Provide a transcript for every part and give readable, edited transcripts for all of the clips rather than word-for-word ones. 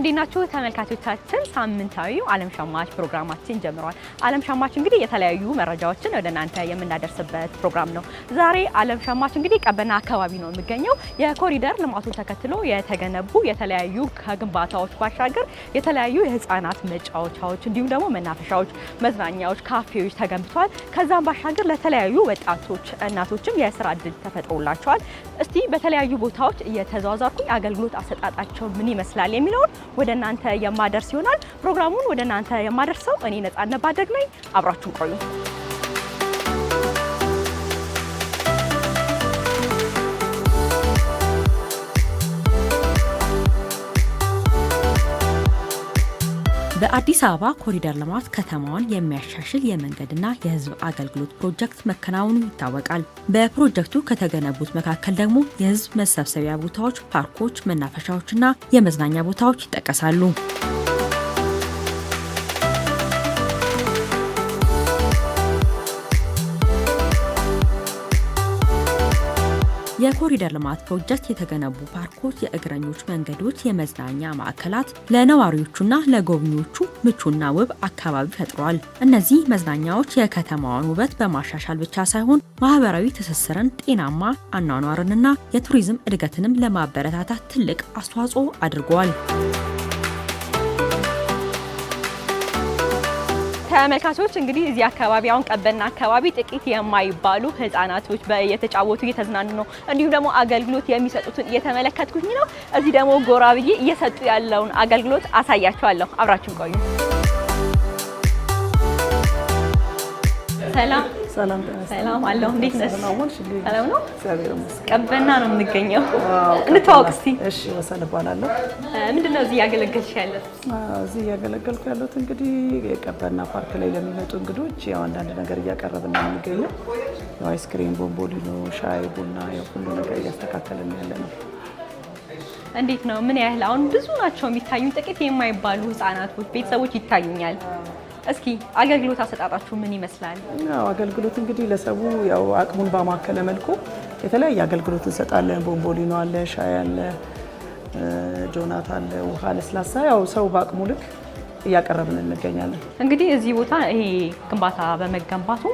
እንዴት ናችሁ ተመልካቾቻችን? ሳምንታዊው ዓለም ሸማች ፕሮግራማችን ጀምሯል። ዓለም ሸማች እንግዲህ የተለያዩ መረጃዎችን ወደ እናንተ የምናደርስበት ፕሮግራም ነው። ዛሬ ዓለም ሸማች እንግዲህ ቀበና አካባቢ ነው የሚገኘው። የኮሪደር ልማቱን ተከትሎ የተገነቡ የተለያዩ ከግንባታዎች ባሻገር የተለያዩ የህፃናት መጫወቻዎች እንዲሁም ደግሞ መናፈሻዎች፣ መዝናኛዎች፣ ካፌዎች ተገንብተዋል። ከዛም ባሻገር ለተለያዩ ወጣቶች እናቶችም የስራ እድል ተፈጥሮላቸዋል። እስቲ በተለያዩ ቦታዎች እየተዘዋወርኩኝ አገልግሎት አሰጣጣቸው ምን ይመስላል የሚለውን ወደ እናንተ የማደርስ ይሆናል። ፕሮግራሙን ወደ እናንተ የማደርሰው እኔ ነጻነት ባደግ ነኝ። አብራችሁን ቆዩ። በአዲስ አበባ ኮሪደር ልማት ከተማዋን የሚያሻሽል የመንገድና የህዝብ አገልግሎት ፕሮጀክት መከናወኑ ይታወቃል። በፕሮጀክቱ ከተገነቡት መካከል ደግሞ የህዝብ መሰብሰቢያ ቦታዎች፣ ፓርኮች፣ መናፈሻዎችና የመዝናኛ ቦታዎች ይጠቀሳሉ። የኮሪደር ልማት ፕሮጀክት የተገነቡ ፓርኮች፣ የእግረኞች መንገዶች፣ የመዝናኛ ማዕከላት ለነዋሪዎቹና ለጎብኚዎቹ ምቹና ውብ አካባቢ ፈጥረዋል። እነዚህ መዝናኛዎች የከተማዋን ውበት በማሻሻል ብቻ ሳይሆን ማህበራዊ ትስስርን፣ ጤናማ አኗኗርንና የቱሪዝም እድገትንም ለማበረታታት ትልቅ አስተዋጽኦ አድርገዋል። ተመልካቾች እንግዲህ እዚህ አካባቢ አሁን ቀበና አካባቢ ጥቂት የማይባሉ ህፃናቶች እየተጫወቱ እየተዝናኑ ነው። እንዲሁም ደግሞ አገልግሎት የሚሰጡትን እየተመለከትኩኝ ነው። እዚህ ደግሞ ጎራ ብዬ እየሰጡ ያለውን አገልግሎት አሳያችኋለሁ። አብራችሁን ቆዩ። ሰላም ሰላም አለው። እንዴት ነሽ? ሰላም ነው። ቀበና ነው የምንገኘው። እንተዋወቅ እስቲ። እሺ፣ ወሰን እባላለሁ። ምንድነው እዚህ ያገለገልሽ ያለው? እዚህ ያገለገልኩ ያለሁት እንግዲህ የቀበና ፓርክ ላይ ለሚመጡ እንግዶች ያው አንዳንድ ነገር እያቀረብን ነው የምንገኘው። ያው አይስክሪም፣ ቦምቦሊኖ፣ ሻይ፣ ቡና ያው ሁሉ ነገር እያስተካከልን ያለ ነው። እንዴት ነው? ምን ያህል አሁን ብዙ ናቸው የሚታዩኝ፣ ጥቂት የማይባሉ ህፃናቶች ቤተሰቦች ይታዩኛል። እስኪ አገልግሎት አሰጣጣችሁ ምን ይመስላል? ያው አገልግሎት እንግዲህ ለሰው ያው አቅሙን ባማከለ መልኩ የተለያየ አገልግሎት እንሰጣለን። ቦምቦሊኖ አለ፣ ሻይ አለ፣ ጆናት አለ፣ ውሃ፣ ለስላሳ ያው ሰው በአቅሙ ልክ እያቀረብን እንገኛለን። እንግዲህ እዚህ ቦታ ይሄ ግንባታ በመገንባቱ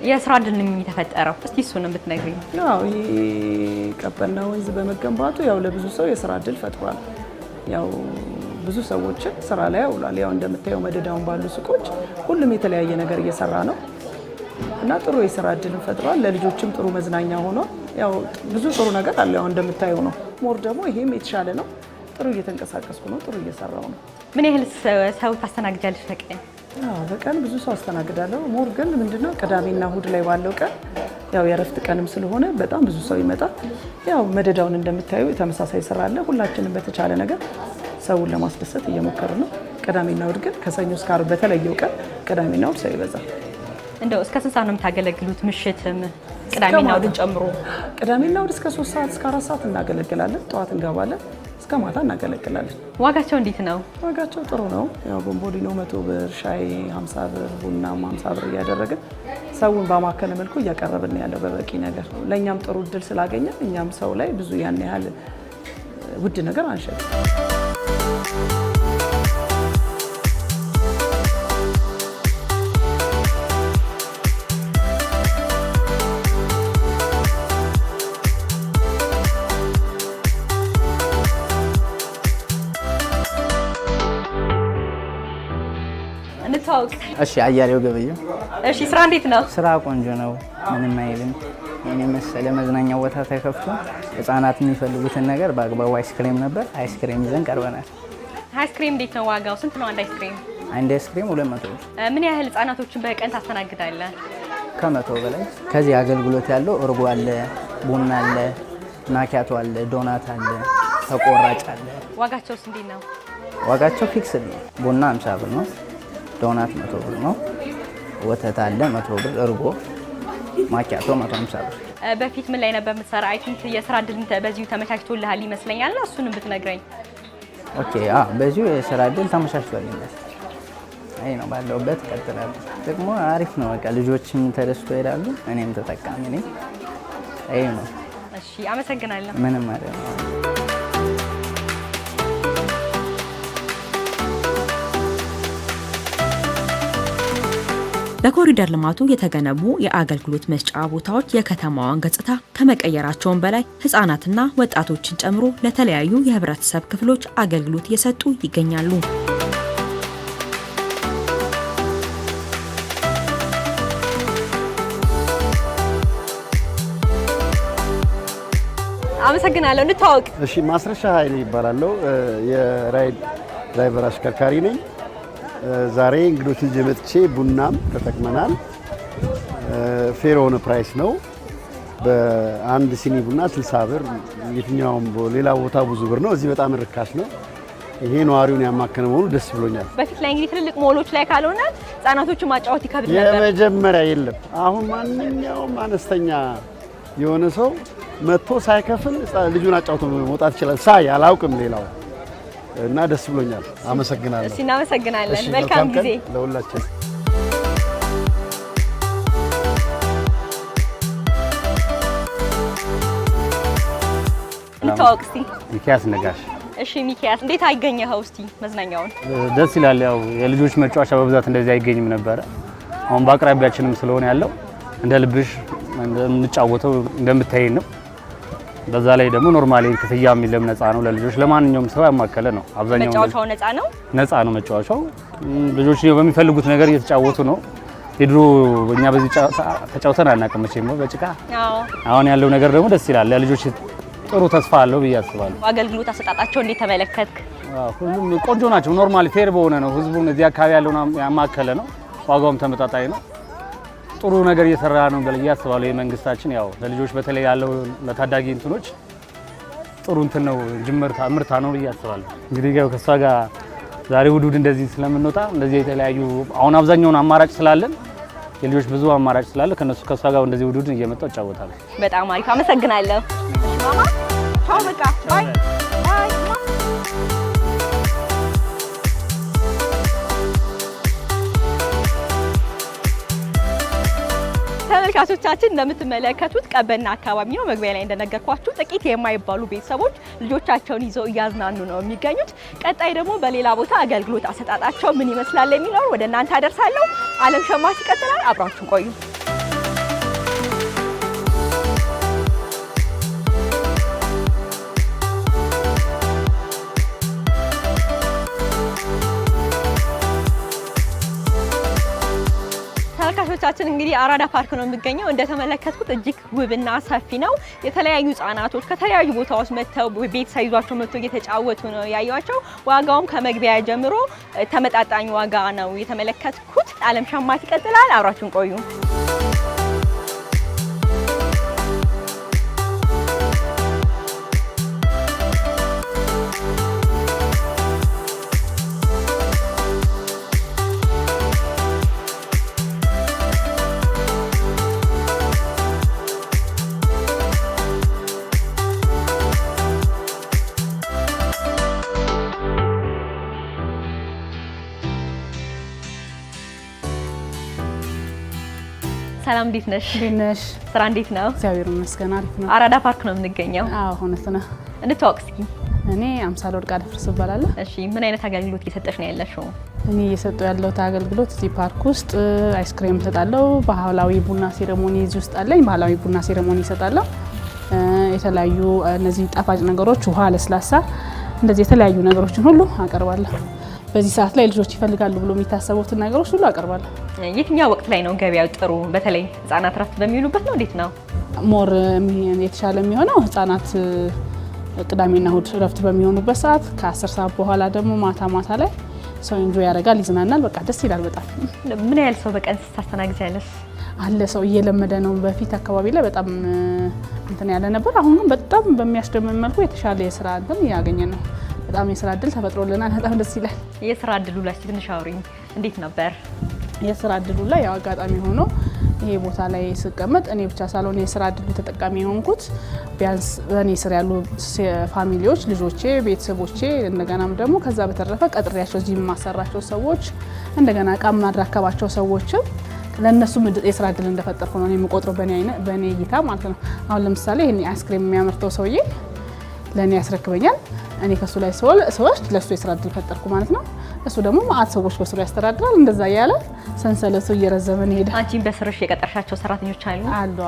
የስራ እድል ነው የተፈጠረው። እስቲ እሱን ብትነግሪኝ። ያው ይሄ ቀበና ወንዝ በመገንባቱ ያው ለብዙ ሰው የስራ እድል ፈጥሯል። ያው ብዙ ሰዎችን ስራ ላይ ያውላል። ያው እንደምታየው መደዳውን ባሉ ሱቆች ሁሉም የተለያየ ነገር እየሰራ ነው እና ጥሩ የስራ እድል ፈጥሯል። ለልጆችም ጥሩ መዝናኛ ሆኖ ያው ብዙ ጥሩ ነገር አለ። ያው እንደምታየው ነው። ሞር ደግሞ ይሄም የተሻለ ነው። ጥሩ እየተንቀሳቀስኩ ነው። ጥሩ እየሰራው ነው። ምን ያህል ሰው ታስተናግጃለሽ በቀን? በቀን ብዙ ሰው አስተናግዳለሁ። ሞር ግን ምንድነው ቅዳሜና እሁድ ላይ ባለው ቀን ያው የእረፍት ቀንም ስለሆነ በጣም ብዙ ሰው ይመጣል። ያው መደዳውን እንደምታየው የተመሳሳይ ስራ አለ። ሁላችንም በተቻለ ነገር ሰውን ለማስደሰት እየሞከርን ነው። ቅዳሜና እሁድ ግን ከሰኞ እስከ ዓርብ በተለየው ቀን ቅዳሜና እሁድ ሰው ይበዛል። እንደው እስከ ስንት ሰዓት ነው የምታገለግሉት? ምሽትም ቅዳሜና እሁድን ጨምሮ? ቅዳሜና እሁድ እስከ 3 ሰዓት እስከ 4 ሰዓት እናገለግላለን። ጠዋት እንገባለን፣ እስከ ማታ እናገለግላለን። ዋጋቸው እንዴት ነው? ዋጋቸው ጥሩ ነው። ያው ቦምቦሊኖ 100 ብር፣ ሻይ 50 ብር፣ ቡናም 50 ብር እያደረግን ሰውን በማከለ መልኩ እያቀረብን ያለው በበቂ ነገር። ለእኛም ጥሩ እድል ስላገኘን እኛም ሰው ላይ ብዙ ያን ያህል ውድ ነገር አንሸጥም። እሺ፣ አያሌው ገበየው። እሺ፣ ስራ እንዴት ነው? ስራ ቆንጆ ነው፣ ምንም አይልም። የኔ መሰለ መዝናኛ ቦታ ተከፍቶ ህፃናት የሚፈልጉትን ነገር በአግባቡ አይስክሬም ነበር፣ አይስክሬም ይዘን ቀርበናል። አይስክሬም እንዴት ነው ዋጋው? ስንት ነው አንድ አይስክሬም? አንድ አይስክሬም 200 ብር። ምን ያህል ህፃናቶችን በቀን ታስተናግዳለህ? ከ100 በላይ። ከዚህ አገልግሎት ያለው እርጎ አለ፣ ቡና አለ፣ ማኪያቶ አለ፣ ዶናት አለ፣ ተቆራጭ አለ። ዋጋቸውስ እንዴት ነው? ዋጋቸው ፊክስ ነው። ቡና 50 ብር ነው፣ ዶናት 100 ብር ነው፣ ወተት አለ 100 ብር፣ እርጎ ማኪያቶ 150 ብር። በፊት ምን ላይ ነበር የምትሰራ? አይ ቲንክ የስራ እድል በዚሁ ተመቻችቶልሃል ይመስለኛል። እሱንም ብትነግረኝ። ኦኬ፣ በዚሁ የስራ እድል ተመቻችቶልኛል። አይ ነው ባለውበት እቀጥላለሁ። ደግሞ አሪፍ ነው። በቃ ልጆችም ተደስቶ ይሄዳሉ፣ እኔም ተጠቃሚ ነኝ። አይ ነው። እሺ፣ አመሰግናለሁ። ምንም አይደለም። በኮሪደር ልማቱ የተገነቡ የአገልግሎት መስጫ ቦታዎች የከተማዋን ገጽታ ከመቀየራቸውም በላይ ህጻናትና ወጣቶችን ጨምሮ ለተለያዩ የህብረተሰብ ክፍሎች አገልግሎት እየሰጡ ይገኛሉ። አመሰግናለሁ። እንታወቅ። እሺ፣ ማስረሻ ኃይሌ ይባላለሁ። የራይድ ድራይቨር አሽከርካሪ ነኝ። ዛሬ እንግዶችን ይዤ መጥቼ ቡናም ተጠቅመናል። ፌር የሆነ ፕራይስ ነው። በአንድ ሲኒ ቡና 60 ብር፣ የትኛውም ሌላ ቦታ ብዙ ብር ነው። እዚህ በጣም ርካሽ ነው። ይሄ ነዋሪውን ያማከለ መሆኑ ደስ ብሎኛል። በፊት ላይ እንግዲህ ትልልቅ ሞሎች ላይ ካልሆነ ህጻናቶቹ ማጫወት ይከብድ ነበር። የመጀመሪያ የለም። አሁን ማንኛውም አነስተኛ የሆነ ሰው መጥቶ ሳይከፍል ልጁን አጫውቶ መውጣት ይችላል። ሳይ አላውቅም ሌላው እና ደስ ብሎኛል። አመሰግናለሁ። እሺ፣ እናመሰግናለን። መልካም ጊዜ ለሁላችን። እንታወቅ እስቲ። ሚኪያስ ነጋሽ። እሺ ሚኪያስ፣ እንዴት አገኘኸው እስቲ መዝናኛውን? ደስ ይላል። ያው የልጆች መጫወቻ በብዛት እንደዚህ አይገኝም ነበረ። አሁን በአቅራቢያችንም ስለሆነ ያለው እንደ ልብሽ እንደምንጫወተው እንደምታየን ነው። በዛ ላይ ደግሞ ኖርማሊ ክፍያ የሚለም ነፃ ነው። ለልጆች ለማንኛውም ሰው ያማከለ ነው። አብዛኛው መጫወቻው ነፃ ነው። ነፃ ነው መጫወቻው። ልጆች በሚፈልጉት ነገር እየተጫወቱ ነው። የድሮ እኛ በዚህ ተጫውተን አናውቅም መቼም በጭቃ። አሁን ያለው ነገር ደግሞ ደስ ይላል። ለልጆች ጥሩ ተስፋ አለው ብዬ አስባለሁ። አገልግሎት አሰጣጣቸው እንዴት ተመለከትክ? ሁሉም ቆንጆ ናቸው። ኖርማሊ ፌር በሆነ ነው። ህዝቡን እዚህ አካባቢ ያለውን ያማከለ ነው። ዋጋውም ተመጣጣኝ ነው። ጥሩ ነገር እየሰራ ነው ብዬ አስባለሁ። የመንግስታችን ያው ለልጆች በተለይ ያለው ለታዳጊ እንትኖች ጥሩ እንትን ነው፣ ምርታ ነው ብዬ አስባለሁ። እንግዲህ ያው ከሷ ጋር ዛሬ ውድውድ እንደዚህ ስለምንወጣ እንደዚህ የተለያዩ አሁን አብዛኛውን አማራጭ ስላለን የልጆች ብዙ አማራጭ ስላለ ከሷ ጋር እንደዚህ ውድውድ እየመጣው እጫወታለሁ። በጣም አሪፍ አመሰግናለሁ። ማማ ቻው፣ በቃ ባይ ባይ። ተመልካቾቻችን እንደምትመለከቱት ቀበና አካባቢ ነው። መግቢያ ላይ እንደነገርኳችሁ ጥቂት የማይባሉ ቤተሰቦች ልጆቻቸውን ይዘው እያዝናኑ ነው የሚገኙት። ቀጣይ ደግሞ በሌላ ቦታ አገልግሎት አሰጣጣቸው ምን ይመስላል የሚለው ወደ እናንተ አደርሳለሁ። ዓለም ሸማች ይቀጥላል። አብራችሁን ቆዩ። ተመልካቾቻችን እንግዲህ አራዳ ፓርክ ነው የሚገኘው። እንደተመለከቱት እጅግ ውብና ሰፊ ነው። የተለያዩ ህጻናቶች ከተለያዩ ቦታዎች መጥተው ቤተሰብ ይዟቸው መጥተው እየተጫወቱ ነው ያዩዋቸው። ዋጋውም ከመግቢያ ጀምሮ ተመጣጣኝ ዋጋ ነው የተመለከትኩት። ዓለም ሸማች ይቀጥላል። አብራችሁን ቆዩ። ሰላም፣ እንዴት ነሽ? እንዴት ነሽ? ስራ እንዴት ነው? እግዚአብሔር ይመስገን አሪፍ ነው። አራዳ ፓርክ ነው የምንገኘው። አዎ እውነት ነው። እንታወቅ እስኪ። እኔ አምሳለ ወርቅ አደፍርስ እባላለሁ። እሺ፣ ምን አይነት አገልግሎት እየሰጠሽ ነው ያለሽው? እኔ እየሰጠው ያለሁት አገልግሎት እዚህ ፓርክ ውስጥ አይስክሬም እሰጣለሁ። ባህላዊ ቡና ሴሬሞኒ እዚህ ውስጥ አለኝ። ባህላዊ ቡና ሴሬሞኒ እሰጣለሁ። የተለያዩ እነዚህ ጣፋጭ ነገሮች፣ ውሃ፣ ለስላሳ፣ እንደዚህ የተለያዩ ነገሮችን ሁሉ አቀርባለሁ። በዚህ ሰዓት ላይ ልጆች ይፈልጋሉ ብሎ የሚታሰቡትን ነገሮች ሁሉ አቀርባለሁ። የትኛው ወቅት ላይ ነው ገበያው ጥሩ? በተለይ ህጻናት ረፍት በሚውሉበት ነው? እንዴት ነው? ሞር የተሻለ የሚሆነው ህጻናት ቅዳሜና እሁድ ረፍት በሚሆኑበት ሰዓት፣ ከ10 ሰዓት በኋላ ደግሞ ማታ ላይ ሰው ኢንጆይ ያደርጋል፣ ይዝናናል። በቃ ደስ ይላል በጣም። ምን ያህል ሰው በቀን ታስተናግጃለሽ? አለ ሰው እየለመደ ነው። በፊት አካባቢ ላይ በጣም እንትን ያለ ነበር። አሁን ግን በጣም በሚያስደምም መልኩ የተሻለ የስራ እንትን እያገኘን ነው። በጣም የስራ እድል ተፈጥሮልናል። በጣም ደስ ይላል። የስራ እድሉ ላይ ትንሽ አውሪኝ፣ እንዴት ነበር? የስራ እድሉ ላይ ያው አጋጣሚ ሆኖ ይሄ ቦታ ላይ ስቀመጥ እኔ ብቻ ሳልሆን የስራ እድሉ ተጠቃሚ የሆንኩት ቢያንስ በእኔ ስር ያሉ ፋሚሊዎች፣ ልጆቼ፣ ቤተሰቦቼ እንደገናም ደግሞ ከዛ በተረፈ ቀጥሬያቸው እዚህ የማሰራቸው ሰዎች እንደገና እቃ ማድረካባቸው ሰዎችም ለእነሱም የስራ እድል እንደፈጠርኩ ነው የምቆጥረው በእኔ እይታ ማለት ነው። አሁን ለምሳሌ ይሄን አይስክሬም የሚያመርተው ሰውዬ ለእኔ ያስረክበኛል። እኔ ከሱ ላይ ሰዎች ለሱ የስራ እድል ፈጠርኩ ማለት ነው። እሱ ደግሞ ማአት ሰዎች በስሩ ያስተዳድራል። እንደዛ ያለ ሰንሰለቱ እየረዘመ ሄደ። አንቺም በስርሽ የቀጠርሻቸው ሰራተኞች አሉ? አሉ።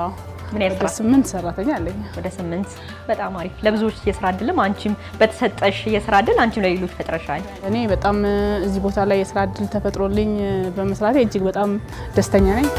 ምን ያህል? ወደ 8 ሰራተኛ አለኝ። ወደ 8። በጣም አሪፍ። ለብዙዎች የስራ እድልም አንቺም በተሰጠሽ የስራ እድል አንቺም ለሌሎች ፈጥረሻል። እኔ በጣም እዚህ ቦታ ላይ የስራ እድል ተፈጥሮልኝ በመስራቴ እጅግ በጣም ደስተኛ ነኝ።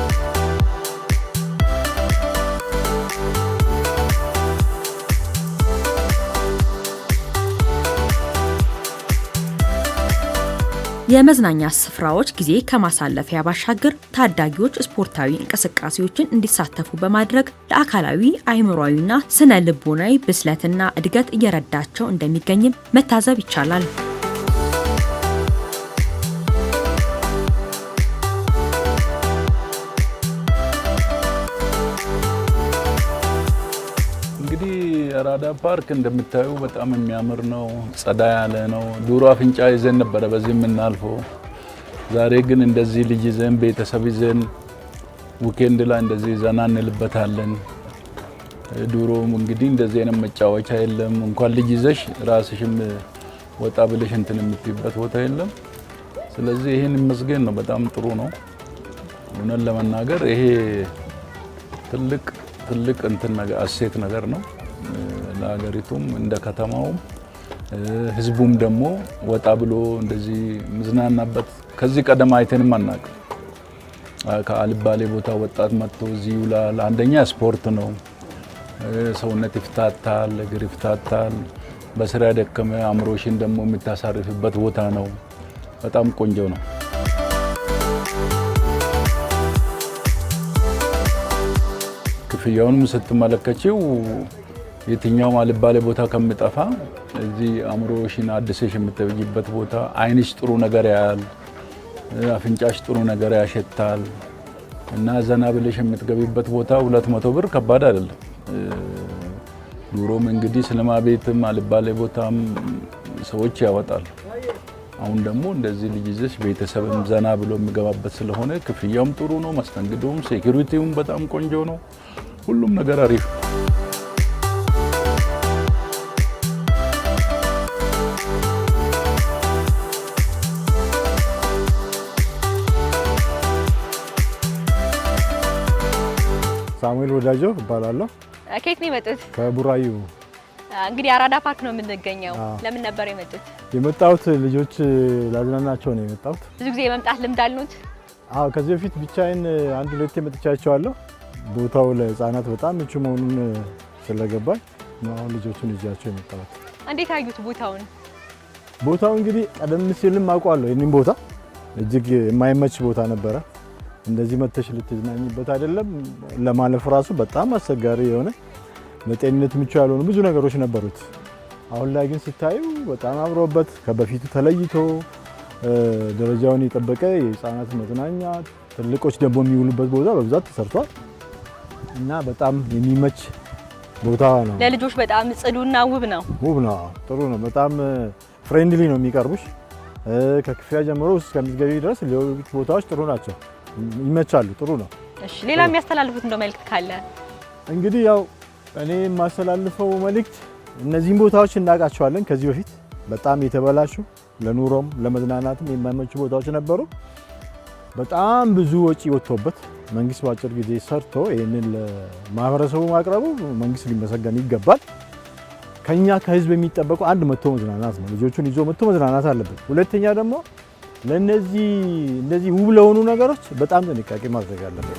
የመዝናኛ ስፍራዎች ጊዜ ከማሳለፊያ ባሻገር ታዳጊዎች ስፖርታዊ እንቅስቃሴዎችን እንዲሳተፉ በማድረግ ለአካላዊ፣ አእምሯዊና ስነ ልቦናዊ ብስለትና እድገት እየረዳቸው እንደሚገኝም መታዘብ ይቻላል። አራዳ ፓርክ እንደምታዩ በጣም የሚያምር ነው። ጸዳ ያለ ነው። ድሮ አፍንጫ ይዘን ነበረ በዚህ የምናልፈው። ዛሬ ግን እንደዚህ ልጅ ይዘን ቤተሰብ ይዘን ዊኬንድ ላይ እንደዚህ ዘና እንልበታለን። ድሮ እንግዲህ እንደዚህ አይነት መጫወቻ የለም። እንኳን ልጅ ይዘሽ ራስሽም ወጣ ብለሽ እንትን የምትይበት ቦታ የለም። ስለዚህ ይሄን መስገን ነው። በጣም ጥሩ ነው። እውነት ለመናገር ይሄ ትልቅ እንትን ነገር አሴት ነገር ነው ለሀገሪቱም እንደ ከተማውም ህዝቡም ደግሞ ወጣ ብሎ እንደዚህ ምዝናናበት ከዚህ ቀደም አይተንም አናውቅም። ከአልባሌ ቦታ ወጣት መጥቶ እዚህ ይውላል። አንደኛ ስፖርት ነው፣ ሰውነት ይፍታታል፣ እግር ይፍታታል። በስራ ደከመ አእምሮሽን ደግሞ የምታሳርፍበት ቦታ ነው። በጣም ቆንጆ ነው። ክፍያውንም ስትመለከቺው የትኛውም አልባሌ ቦታ ከምጠፋ እዚህ አእምሮሽን አድሰሽ የምትበይበት ቦታ፣ አይንሽ ጥሩ ነገር ያያል፣ አፍንጫሽ ጥሩ ነገር ያሸታል እና ዘና ብለሽ የምትገቢበት ቦታ 200 ብር ከባድ አይደለም። ዱሮም እንግዲህ ሲኒማ ቤትም አልባሌ ቦታም ሰዎች ያወጣሉ። አሁን ደግሞ እንደዚህ ልጅ ይዘሽ ቤተሰብም ዘና ብሎ የሚገባበት ስለሆነ ክፍያውም ጥሩ ነው፣ መስተንግዶም ሴኩሪቲውም በጣም ቆንጆ ነው። ሁሉም ነገር አሪፍ። ሳሙኤል ወዳጆ እባላለሁ። ከየት ነው የመጡት? ከቡራዩ። እንግዲህ አራዳ ፓርክ ነው የምንገኘው። ለምን ነበር የመጡት? የመጣሁት ልጆች ላዝናናቸው ነው የመጣሁት። ብዙ ጊዜ የመምጣት ልምድ አሉት? አዎ፣ ከዚህ በፊት ብቻዬን 1-2 መጥቻቸዋለሁ። ቦታው ለህፃናት በጣም ምቹ መሆኑን ስለገባኝ ነው አሁን ልጆቹን ይዣቸው የመጣሁት። እንዴት አዩት ቦታውን? ቦታው እንግዲህ ቀደም ሲልም አውቀዋለሁ። ይህንን ቦታ እጅግ የማይመች ቦታ ነበረ። እንደዚህ መተሽ ልትዝናኝበት አይደለም፣ ለማለፍ ራሱ በጣም አስቸጋሪ የሆነ ለጤንነት ምቹ ያልሆኑ ብዙ ነገሮች ነበሩት። አሁን ላይ ግን ስታዩ በጣም አምሮበት ከበፊቱ ተለይቶ ደረጃውን የጠበቀ የህፃናት መዝናኛ፣ ትልቆች ደግሞ የሚውሉበት ቦታ በብዛት ተሰርቷል እና በጣም የሚመች ቦታ ነው። ለልጆች በጣም ጽዱና ውብ ነው። ውብ ነው፣ ጥሩ ነው። በጣም ፍሬንድሊ ነው የሚቀርቡሽ። ከክፍያ ጀምሮ እስከምትገቢ ድረስ ሌሎች ቦታዎች ጥሩ ናቸው፣ ይመቻሉ፣ ጥሩ ነው። እሺ፣ ሌላ የሚያስተላልፉት እንደው መልእክት ካለ? እንግዲህ ያው እኔ የማስተላልፈው መልእክት እነዚህን ቦታዎች እናውቃቸዋለን። ከዚህ በፊት በጣም የተበላሹ ለኑሮም ለመዝናናትም የማይመቹ ቦታዎች ነበሩ። በጣም ብዙ ወጪ ወጥቶበት መንግስት በአጭር ጊዜ ሰርቶ ይህንን ለማህበረሰቡ ማቅረቡ መንግስት ሊመሰገን ይገባል። ከኛ ከህዝብ የሚጠበቀው አንድ መጥቶ መዝናናት ነው። ልጆቹን ይዞ መጥቶ መዝናናት አለበት። ሁለተኛ ደግሞ ለነዚህ እንደዚህ ውብ ለሆኑ ነገሮች በጣም ጥንቃቄ ማድረግ አለበት።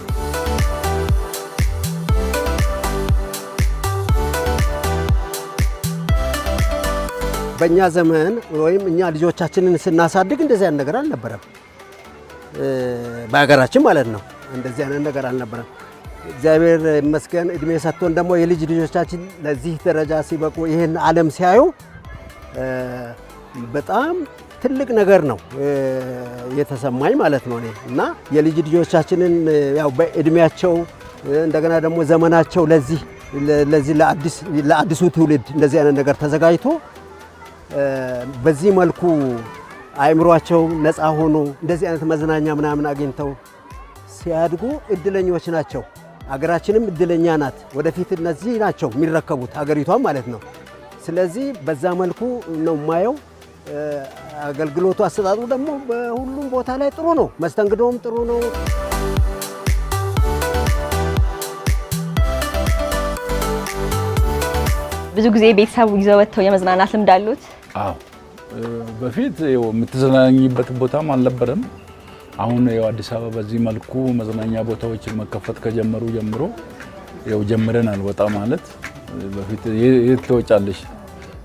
በእኛ ዘመን ወይም እኛ ልጆቻችንን ስናሳድግ እንደዚህ አይነት ነገር አልነበረም። በሀገራችን ማለት ነው። እንደዚህ አይነት ነገር አልነበረም። እግዚአብሔር ይመስገን እድሜ ሰጥቶን ደግሞ የልጅ ልጆቻችን ለዚህ ደረጃ ሲበቁ ይህን ዓለም ሲያዩ በጣም ትልቅ ነገር ነው የተሰማኝ ማለት ነው እኔ እና የልጅ ልጆቻችንን ያው በእድሜያቸው እንደገና ደግሞ ዘመናቸው ለዚህ ለአዲሱ ትውልድ እንደዚህ አይነት ነገር ተዘጋጅቶ በዚህ መልኩ አእምሯቸው ነፃ ሆኖ እንደዚህ አይነት መዝናኛ ምናምን አግኝተው ሲያድጉ እድለኞች ናቸው። አገራችንም እድለኛ ናት። ወደፊት እነዚህ ናቸው የሚረከቡት ሀገሪቷን ማለት ነው። ስለዚህ በዛ መልኩ ነው የማየው። አገልግሎቱ አሰጣጡ ደግሞ በሁሉም ቦታ ላይ ጥሩ ነው። መስተንግዶም ጥሩ ነው። ብዙ ጊዜ ቤተሰቡ ይዘው ወጥተው የመዝናናት ልምድ አሉት? አዎ፣ በፊት የምትዝናኝበት ቦታም አልነበረም። አሁን ያው አዲስ አበባ በዚህ መልኩ መዝናኛ ቦታዎችን መከፈት ከጀመሩ ጀምሮ ያው ጀምረናል። ወጣ ማለት በፊት የት ትወጫለሽ?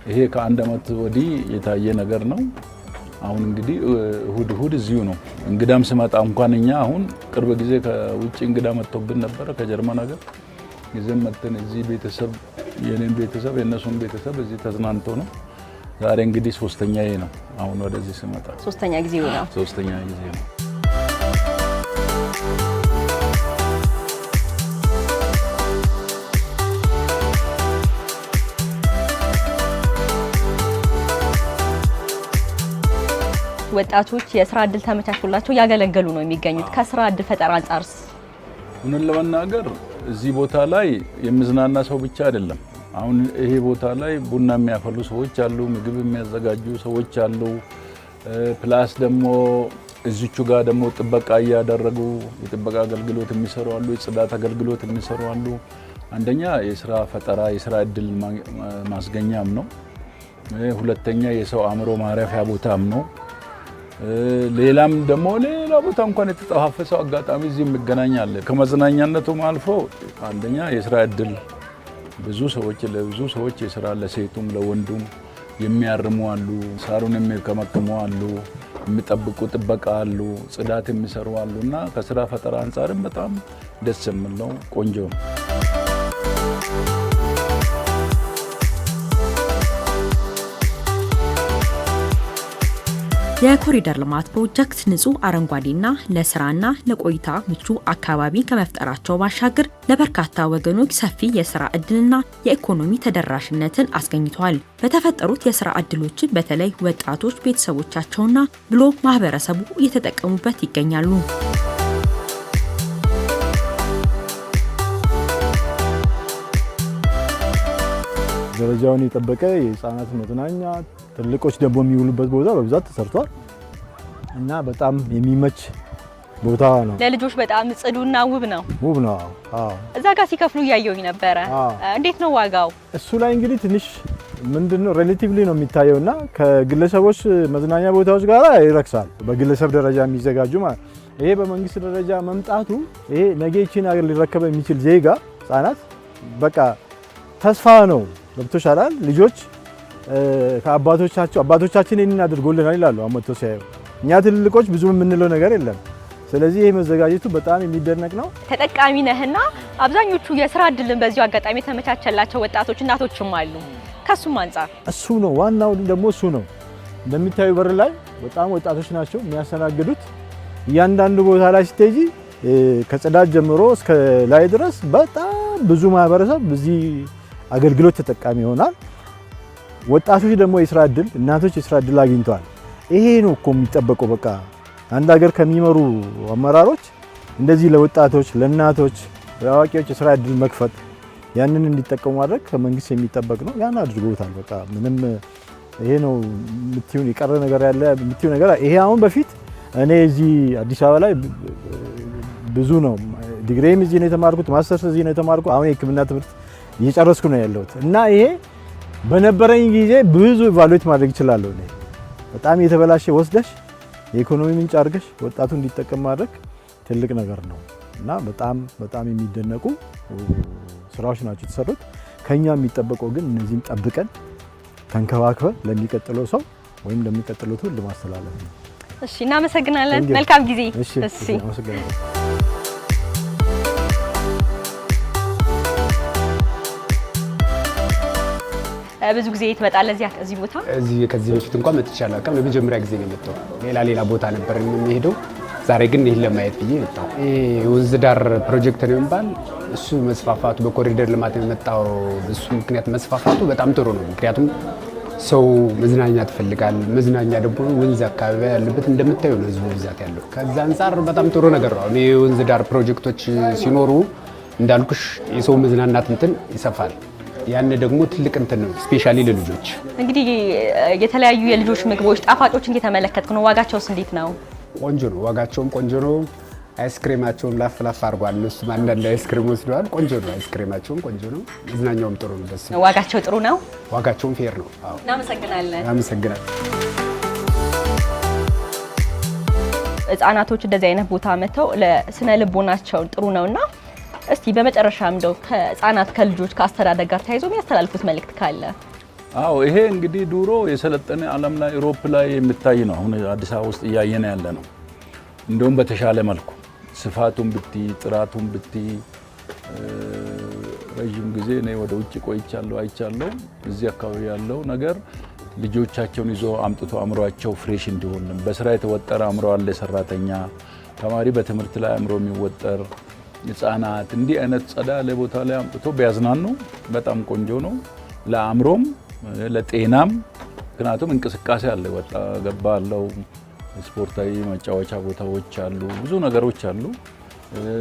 ይሄ ከአንድ አመት ወዲህ የታየ ነገር ነው። አሁን እንግዲህ እሁድ እዚሁ ነው። እንግዳም ስመጣ እንኳን እኛ አሁን ቅርብ ጊዜ ከውጭ እንግዳ መጥቶብን ነበረ ከጀርመን ሀገር ጊዜም መጥተን እዚህ ቤተሰብ የኔን ቤተሰብ የነሱን ቤተሰብ እዚህ ተዝናንቶ ነው። ዛሬ እንግዲህ ሶስተኛዬ ነው። አሁን ወደዚህ ስመጣ ሶስተኛ ጊዜ ነው። ወጣቶች የስራ እድል ተመቻችቶላቸው ያገለገሉ ነው የሚገኙት። ከስራ እድል ፈጠራ አንጻርስ? እውነት ለመናገር እዚህ ቦታ ላይ የሚዝናና ሰው ብቻ አይደለም። አሁን ይሄ ቦታ ላይ ቡና የሚያፈሉ ሰዎች አሉ፣ ምግብ የሚያዘጋጁ ሰዎች አሉ። ፕላስ ደግሞ እዚቹ ጋር ደግሞ ጥበቃ እያደረጉ የጥበቃ አገልግሎት የሚሰሩ አሉ፣ የጽዳት አገልግሎት የሚሰሩ አሉ። አንደኛ የስራ ፈጠራ የስራ እድል ማስገኛም ነው። ሁለተኛ የሰው አእምሮ ማረፊያ ቦታም ነው። ሌላም ደግሞ ሌላ ቦታ እንኳን የተጠፋፈሰው አጋጣሚ እዚህ የሚገናኛል። ከመዝናኛነቱም አልፎ አንደኛ የስራ እድል ብዙ ሰዎች የስራ ለሴቱም ለወንዱም የሚያርሙ አሉ፣ ሳሩን የሚከመክሙ አሉ፣ የሚጠብቁ ጥበቃ አሉ፣ ጽዳት የሚሰሩ አሉ እና ከስራ ፈጠራ አንጻርም በጣም ደስ የሚል ነው። ቆንጆ ነው። የኮሪደር ልማት ፕሮጀክት ንጹህ አረንጓዴና ለስራና ለቆይታ ምቹ አካባቢ ከመፍጠራቸው ባሻገር ለበርካታ ወገኖች ሰፊ የስራ እድልና የኢኮኖሚ ተደራሽነትን አስገኝተዋል። በተፈጠሩት የስራ እድሎችን በተለይ ወጣቶች ቤተሰቦቻቸውና ብሎ ማህበረሰቡ እየተጠቀሙበት ይገኛሉ። ደረጃውን የጠበቀ የህፃናት መዝናኛ ትልቆች ደግሞ የሚውሉበት ቦታ በብዛት ተሰርቷል እና በጣም የሚመች ቦታ ነው። ለልጆች በጣም ጽዱና ውብ ነው። አዎ። እዛ ጋር ሲከፍሉ እያየሁኝ ነበረ። እንዴት ነው ዋጋው? እሱ ላይ እንግዲህ ትንሽ ምንድነው ሪሌቲቭሊ ነው የሚታየውና ከግለሰቦች መዝናኛ ቦታዎች ጋር ይረክሳል። በግለሰብ ደረጃ የሚዘጋጁ ማለት ይሄ በመንግስት ደረጃ መምጣቱ ይሄ ነገ ይህችን ሀገር ሊረከበ የሚችል ዜጋ ህፃናት በቃ ተስፋ ነው። ገብቶሻል? ልጆች አባቶቻችን ይህንን አድርጎልናል ይላሉ አመቶ ሲያዩ። እኛ ትልልቆች ብዙ የምንለው ነገር የለም። ስለዚህ ይህ መዘጋጀቱ በጣም የሚደነቅ ነው። ተጠቃሚ ነህና አብዛኞቹ የስራ እድልን በዚሁ አጋጣሚ የተመቻቸላቸው ወጣቶች እናቶችም አሉ። ከሱም አንጻር እሱ ነው ዋናው ደግሞ እሱ ነው። እንደሚታዩ በር ላይ በጣም ወጣቶች ናቸው የሚያስተናግዱት። እያንዳንዱ ቦታ ላይ ስትሄጂ ከጽዳት ጀምሮ እስከ ላይ ድረስ በጣም ብዙ ማህበረሰብ በዚህ አገልግሎት ተጠቃሚ ይሆናል። ወጣቶች ደግሞ የስራ እድል፣ እናቶች የስራ እድል አግኝተዋል። ይሄ ነው እኮ የሚጠበቀው። በቃ አንድ ሀገር ከሚመሩ አመራሮች እንደዚህ ለወጣቶች፣ ለእናቶች፣ ለአዋቂዎች የስራ እድል መክፈት ያንን እንዲጠቀሙ ማድረግ ከመንግስት የሚጠበቅ ነው። ያን አድርጎታል። በቃ ምንም ይሄ ነው የምትይው የቀረ ነገር ያለ የምትይው ነገር ይሄ አሁን በፊት እኔ እዚህ አዲስ አበባ ላይ ብዙ ነው ዲግሪም እዚህ ነው የተማርኩት፣ ማስተርስ እዚህ ነው የተማርኩት። አሁን የሕክምና ትምህርት እየጨረስኩ ነው ያለሁት እና ይሄ በነበረኝ ጊዜ ብዙ ኢቫሉዌት ማድረግ እችላለሁ። እኔ በጣም የተበላሸ ወስደሽ የኢኮኖሚ ምንጭ አድርገሽ ወጣቱ እንዲጠቀም ማድረግ ትልቅ ነገር ነው እና በጣም የሚደነቁ ስራዎች ናቸው የተሰሩት። ከኛ የሚጠበቀው ግን እነዚህን ጠብቀን ተንከባክበን ለሚቀጥለው ሰው ወይም ለሚቀጥለው ትውልድ ማስተላለፍ ነው። እሺ፣ እናመሰግናለን። መልካም ጊዜ። እሺ፣ እናመሰግናለን። ብዙ ጊዜ ትመጣለህ እዚህ ቦታ? ከዚህ በፊት እንኳን መጥቻለሁ። ለመጀመሪያ ጊዜ ነው የመጣው። ሌላ ቦታ ነበር የሚሄደው። ዛሬ ግን ይህን ለማየት ብዬ መጣሁ። የወንዝ ዳር ፕሮጀክት ነው የሚባል እሱ መስፋፋቱ በኮሪደር ልማት የመጣው እሱ ምክንያት መስፋፋቱ በጣም ጥሩ ነው። ምክንያቱም ሰው መዝናኛ ትፈልጋል። መዝናኛ ደግሞ ወንዝ አካባቢ ያለበት እንደምታዩ ነው ህዝቡ ብዛት ያለው። ከዛ አንጻር በጣም ጥሩ ነገር ነው። የወንዝ ዳር ፕሮጀክቶች ሲኖሩ እንዳልኩሽ የሰው መዝናናት እንትን ይሰፋል። ያን ደግሞ ትልቅ እንትን ነው ስፔሻሊ ለልጆች። እንግዲህ የተለያዩ የልጆች ምግቦች ጣፋጮችን እየተመለከትኩ ነው። ዋጋቸውስ እንዴት ነው? ቆንጆ ነው። ዋጋቸውም ቆንጆ ነው። አይስክሬማቸውም ላፍ አድርጓል። እነሱም አንዳንድ አይስክሬም ወስደዋል። ቆንጆ ነው። አይስክሬማቸውም ቆንጆ ነው። መዝናኛውም ጥሩ ነው። ደስ ይላል። ዋጋቸው ጥሩ ነው። ዋጋቸውም ፌር ነው። አዎ። እናመሰግናለን። አመሰግናለሁ። ህጻናቶች እንደዚህ አይነት ቦታ መተው ለስነ ልቦናቸው ጥሩ ነውና እስቲ በመጨረሻም እንደው ከህጻናት ከልጆች ከአስተዳደግ ጋር ተያይዞ የሚያስተላልፉት መልእክት ካለ? አዎ ይሄ እንግዲህ ድሮ የሰለጠነ ዓለም ላይ ዩሮፕ ላይ የሚታይ ነው። አሁን አዲስ አበባ ውስጥ እያየን ያለ ነው። እንደውም በተሻለ መልኩ ስፋቱን ብቲ ጥራቱን ብቲ ረጅም ጊዜ እኔ ወደ ውጭ ቆይቻለሁ አይቻለሁ። እዚህ አካባቢ ያለው ነገር ልጆቻቸውን ይዞ አምጥቶ አእምሯቸው ፍሬሽ እንዲሆን በስራ የተወጠረ አእምሮ አለ ሰራተኛ ተማሪ በትምህርት ላይ አእምሮ የሚወጠር ህጻናት እንዲህ አይነት ጸዳ ያለ ቦታ ላይ አምጥቶ ቢያዝናኑ በጣም ቆንጆ ነው። ለአእምሮም ለጤናም ምክንያቱም እንቅስቃሴ አለ ወጣ ገባ አለው። ስፖርታዊ መጫወቻ ቦታዎች አሉ፣ ብዙ ነገሮች አሉ።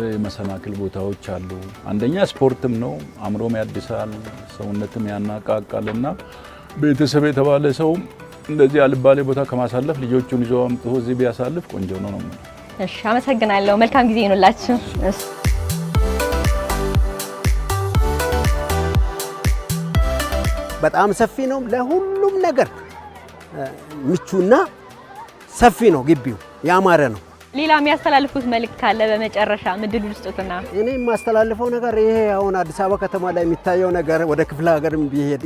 የመሰናክል ቦታዎች አሉ። አንደኛ ስፖርትም ነው፣ አእምሮም ያድሳል፣ ሰውነትም ያናቃቃልና ቤተሰብ የተባለ ሰው እንደዚህ አልባሌ ቦታ ከማሳለፍ ልጆቹን ይዞ አምጥቶ እዚህ ቢያሳልፍ ቆንጆ ነው ነው። እሺ አመሰግናለሁ። መልካም ጊዜ ይሁንላችሁ። እሺ በጣም ሰፊ ነው። ለሁሉም ነገር ምቹና ሰፊ ነው። ግቢው ያማረ ነው። ሌላ የሚያስተላልፉት መልእክት ካለ በመጨረሻ ምድሉ ልስጡትና? እኔ የማስተላልፈው ነገር ይሄ አሁን አዲስ አበባ ከተማ ላይ የሚታየው ነገር ወደ ክፍለ ሀገርም ቢሄድ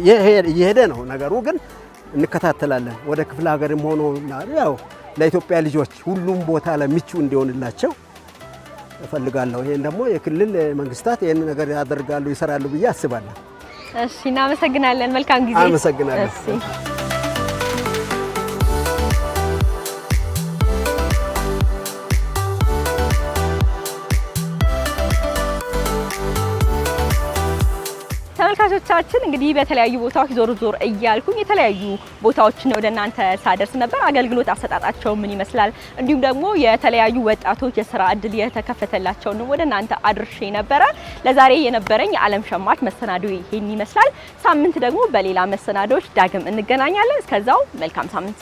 እየሄደ ነው ነገሩ፣ ግን እንከታተላለን። ወደ ክፍለ ሀገርም ሆኖ ያው ለኢትዮጵያ ልጆች ሁሉም ቦታ ላይ ምቹ እንዲሆንላቸው እፈልጋለሁ። ይሄን ደግሞ የክልል መንግስታት ይሄን ነገር ያደርጋሉ ይሰራሉ ብዬ አስባለሁ። እሺ እናመሰግናለን። መልካም ጊዜ። አመሰግናለሁ። ተመልካቾቻችን እንግዲህ በተለያዩ ቦታዎች ዞር እያልኩኝ የተለያዩ ቦታዎችን ወደ እናንተ ሳደርስ ነበር። አገልግሎት አሰጣጣቸው ምን ይመስላል፣ እንዲሁም ደግሞ የተለያዩ ወጣቶች የስራ እድል የተከፈተላቸው ነው ወደ እናንተ አድርሼ ነበረ። ለዛሬ የነበረኝ የዓለም ሸማች መሰናዶ ይሄን ይመስላል። ሳምንት ደግሞ በሌላ መሰናዶች ዳግም እንገናኛለን። እስከዛው መልካም ሳምንት።